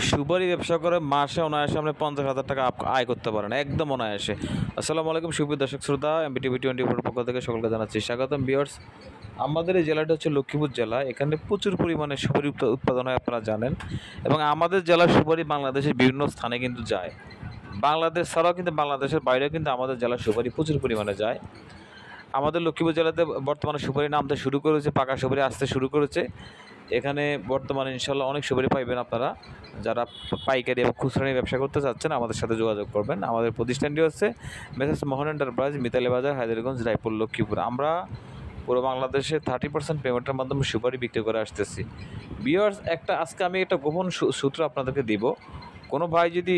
সুপারি ব্যবসা করে মাসে অনায়াসে আপনি 50,000 টাকা আয় করতে পারেন, একদম অনায়াসে। আসসালামু আলাইকুম সুপ্রিয় দর্শক শ্রোতা, MBTV 24 পক্ষ থেকে সকলকে জানাচ্ছি স্বাগতম। ভিউয়ার্স, আমাদের এই জেলাটা হচ্ছে লক্ষ্মীপুর জেলা। এখানে প্রচুর পরিমাণে সুপারি উৎপাদন হয়, আপনারা জানেন। এবং আমাদের জেলার সুপারি বাংলাদেশের বিভিন্ন স্থানে কিন্তু যায়। বাংলাদেশ ছাড়াও কিন্তু বাংলাদেশের বাইরেও কিন্তু আমাদের জেলার সুপারি প্রচুর পরিমাণে যায়। আমাদের লক্ষ্মীপুর জেলাতে বর্তমানে সুপারি নামতে শুরু করেছে, পাকা সুপারি আসতে শুরু করেছে। এখানে বর্তমানে ইনশাল্লাহ অনেক সুপারি পাইবেন আপনারা। যারা পাইকারি এবং খুচরা নিয়ে ব্যবসা করতে চাচ্ছেন আমাদের সাথে যোগাযোগ করবেন। আমাদের প্রতিষ্ঠানটি হচ্ছে মেসেজ মোহন এন্টারপ্রাইজ, মিতালি বাজার, হায়দারগঞ্জ, রায়পুর, লক্ষ্মীপুর। আমরা পুরো বাংলাদেশে 30% পেমেন্টের মাধ্যমে সুপারি বিক্রি করে আসতেছি। ভিউয়ার্স, আজকে আমি একটা গোপন সূত্র আপনাদেরকে দিব। কোনো ভাই যদি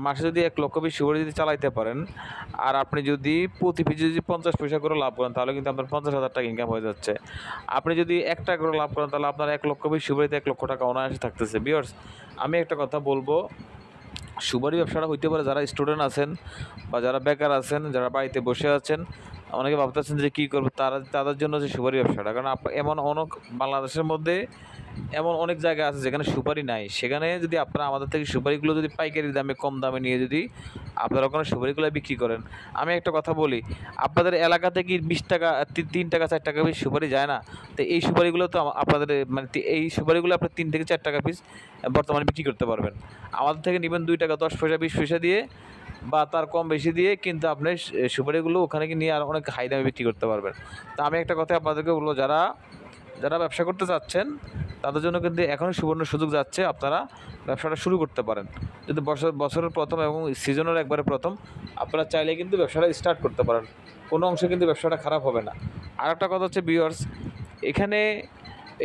মাসে যদি 1 লক্ষ পিস সুপারি যদি চালাইতে পারেন, আর আপনি যদি প্রতি পিস যদি 50 পয়সা করে লাভ করেন, তাহলে কিন্তু আপনার 50,000 টাকা ইনকাম হয়ে যাচ্ছে। আপনি যদি 1 টাকা করে লাভ করেন, তাহলে আপনার 1 লক্ষ পিস সুপারিতে 1 লক্ষ টাকা অনায়াসে থাকতেছে। ভিউয়ার্স, আমি একটা কথা বলবো, সুপারি ব্যবসাটা হইতে পারে যারা স্টুডেন্ট আছেন বা যারা বেকার আছেন, যারা বাড়িতে বসে আছেন, অনেকে ভাবতেছেন যে কী করবো, তাদের জন্য যে সুপারি ব্যবসাটা। কারণ এমন অনেক বাংলাদেশের মধ্যে এমন অনেক জায়গা আছে যেখানে সুপারি নাই। সেখানে যদি আপনারা আমাদের থেকে সুপারিগুলো যদি পাইকারি দামে, কম দামে নিয়ে যদি আপনারা ওখানে সুপারিগুলো বিক্রি করেন, আমি একটা কথা বলি, আপনাদের এলাকাতে কি 20 টাকা 3 টাকা 4 টাকা পিস সুপারি যায় না? তো এই সুপারিগুলো তো আপনাদের মানে এই সুপারিগুলো আপনি 3 থেকে 4 টাকা পিস বর্তমানে বিক্রি করতে পারবেন। আমাদের থেকে নেবেন 2 টাকা 10 পয়সা 20 পয়সা দিয়ে বা তার কম বেশি দিয়ে, কিন্তু আপনি সুপারিগুলো ওখানে নিয়ে আর অনেক হাই দামে বিক্রি করতে পারবেন। তো আমি একটা কথা আপনাদেরকে বলবো, যারা ব্যবসা করতে চাচ্ছেন তাদের জন্য কিন্তু এখনই সুবর্ণ সুযোগ যাচ্ছে। আপনারা ব্যবসাটা শুরু করতে পারেন যদি বছরের প্রথম এবং সিজনের একবারে প্রথম। আপনারা চাইলে কিন্তু ব্যবসাটা স্টার্ট করতে পারেন, কোনো অংশে কিন্তু ব্যবসাটা খারাপ হবে না। আর একটা কথা হচ্ছে ভিউয়ার্স, এখানে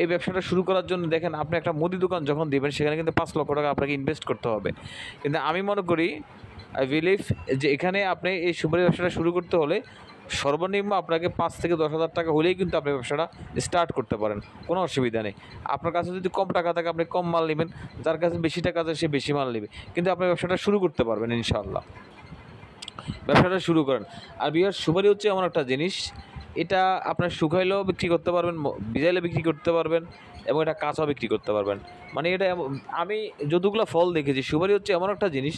এই ব্যবসাটা শুরু করার জন্য দেখেন, আপনি একটা মুদি দোকান যখন দেবেন, সেখানে কিন্তু 5 লক্ষ টাকা আপনাকে ইনভেস্ট করতে হবে। কিন্তু আমি মনে করি, আই বিলিভ যে এখানে আপনি এই সুপারি ব্যবসাটা শুরু করতে হলে সর্বনিম্ন আপনাকে 5 থেকে 10,000 টাকা হলেই কিন্তু আপনি ব্যবসাটা স্টার্ট করতে পারেন, কোনো অসুবিধা নেই। আপনার কাছে যদি কম টাকা থাকে, আপনি কম মাল নেবেন, যার কাছে বেশি টাকা আছে সে বেশি মাল নেবে, কিন্তু আপনি ব্যবসাটা শুরু করতে পারবেন ইনশাআল্লাহ। ব্যবসাটা শুরু করেন। আর বিয়ার সুপারি হচ্ছে এমন একটা জিনিস, এটা আপনার শুকাইলেও বিক্রি করতে পারবেন, ভিজাইলে বিক্রি করতে পারবেন, এবং এটা কাঁচাও বিক্রি করতে পারবেন। মানে এটা আমি যতগুলো ফল দেখেছি, সুপারি হচ্ছে এমন একটা জিনিস,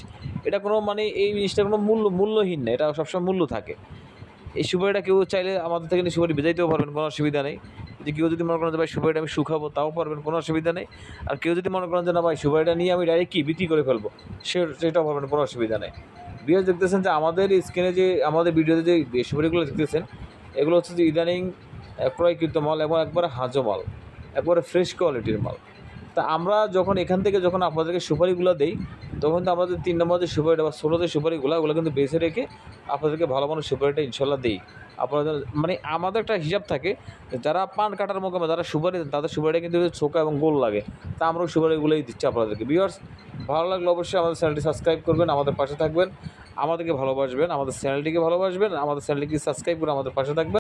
এটা কোনো মানে এই জিনিসটা কোনো মূল্যহীন না, এটা সবসময় মূল্য থাকে। এই সুপারিটা কেউ চাইলে আমাদের থেকে সুপারি ভেজাইতেও পারবেন, কোনো অসুবিধা নেই। যে কেউ যদি মনে করেন যে ভাই সুপারিটা আমি শুকাবো, তাও পারবেন, কোনো অসুবিধা নেই। আর কেউ যদি মনে করেন যে না ভাই সুপারিটা নিয়ে আমি ডাইরেক্ট বিক্রি করে ফেলবো, সেটাও পারবেন, কোনো অসুবিধা নেই। ভিডিও দেখতেছেন যে আমাদের স্ক্রিনে যে আমাদের ভিডিওতে যে সুপারিগুলো দেখতেছেন, এগুলো হচ্ছে যে ইদানিং ক্রয়কৃত মাল এবং একবারে হাজো মাল, একবারে ফ্রেশ কোয়ালিটির মাল। তা আমরা যখন এখান থেকে আপনাদেরকে সুপারিগুলো দেই, তখন তো আমাদের 3 নম্বর যে সুপারিটা বা 16 যে সুপারিগুলো, ওগুলো কিন্তু বেছে রেখে আপনাদেরকে ভালো মানের সুপারিটা ইনশাল্লাহ দিই। আপনাদের মানে আমাদের একটা হিসাব থাকে, যারা পান কাটার মোকামে যারা সুপারি দেন, তাদের সুপারিটা কিন্তু ছোকা এবং গোল লাগে। তা আমরাও সুপারিগুলোই দিচ্ছি আপনাদেরকে। ভিউয়ার্স, ভালো লাগলে অবশ্যই আমাদের চ্যানেলটি সাবস্ক্রাইব করবেন, আমাদের পাশে থাকবেন, আমাদেরকে ভালোবাসবেন, আমাদের চ্যানেলটিকে ভালোবাসবেন, আমাদের চ্যানেলটিকে সাবস্ক্রাইব করে আমাদের পাশে থাকবেন।